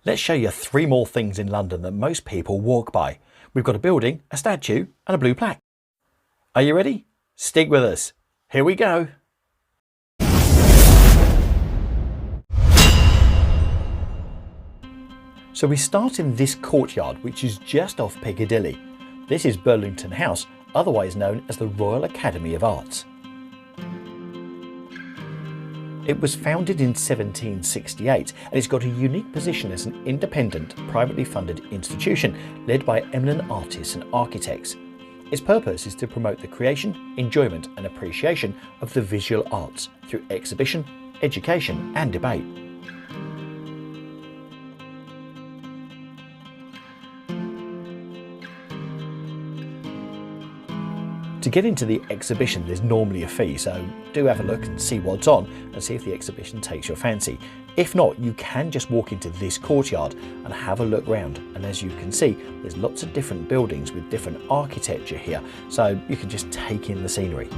Let's show you 3 more things in London that most people walk by. We've got a building, a statue and a blue plaque. Are you ready? Stick with us. Here we go. So we start in this courtyard, which is just off Piccadilly. This is Burlington House, otherwise known as the Royal Academy of Arts. It was founded in 1768 and it's got a unique position as an independent, privately funded institution led by eminent artists and architects. Its purpose is to promote the creation, enjoyment and appreciation of the visual arts through exhibition, education and debate. To get into the exhibition there's normally a fee, so do have a look and see what's on and see if the exhibition takes your fancy. If not, you can just walk into this courtyard and have a look round, and as you can see there's lots of different buildings with different architecture here, so you can just take in the scenery.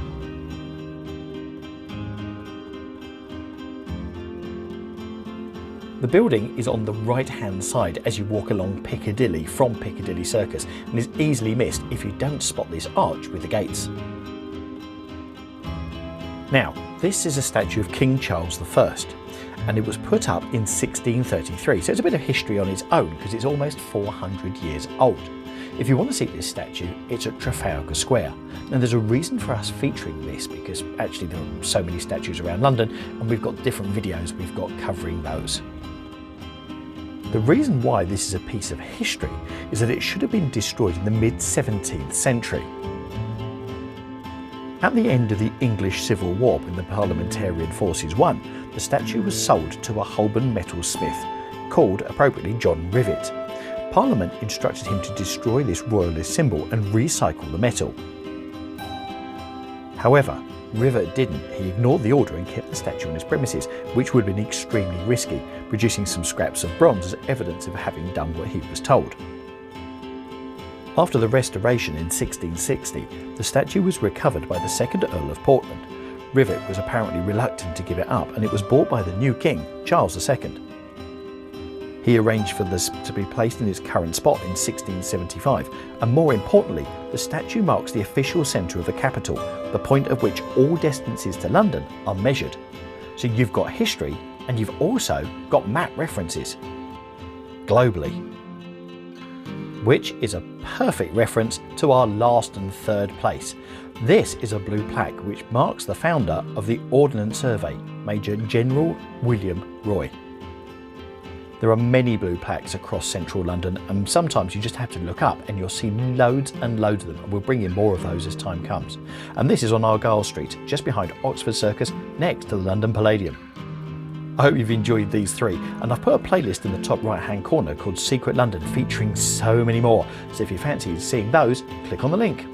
The building is on the right hand side as you walk along Piccadilly from Piccadilly Circus and is easily missed if you don't spot this arch with the gates. Now, this is a statue of King Charles I and it was put up in 1633, so it's a bit of history on its own because it's almost 400 years old. If you want to see this statue, it's at Trafalgar Square. And there's a reason for us featuring this because actually there are so many statues around London and we've got different videos we've got covering those. The reason why this is a piece of history is that it should have been destroyed in the mid-17th century. At the end of the English Civil War, when the Parliamentarian forces won, the statue was sold to a Holborn metalsmith called, appropriately, John Rivet. Parliament instructed him to destroy this royalist symbol and recycle the metal. However, Rivet didn't. He ignored the order and kept the statue on his premises, which would have been extremely risky, producing some scraps of bronze as evidence of having done what he was told. After the restoration in 1660, the statue was recovered by the 2nd Earl of Portland. Rivet was apparently reluctant to give it up and it was bought by the new king, Charles II. He arranged for this to be placed in its current spot in 1675, and more importantly, the statue marks the official centre of the capital, the point at which all distances to London are measured. So you've got history and you've also got map references globally, which is a perfect reference to our last and 3rd place. This is a blue plaque which marks the founder of the Ordnance Survey, Major General William Roy. There are many blue plaques across central London and sometimes you just have to look up and you'll see loads and loads of them, and we'll bring in more of those as time comes. And this is on Argyle Street, just behind Oxford Circus, next to the London Palladium. I hope you've enjoyed these 3, and I've put a playlist in the top right hand corner called Secret London featuring so many more, so if you fancy seeing those, click on the link.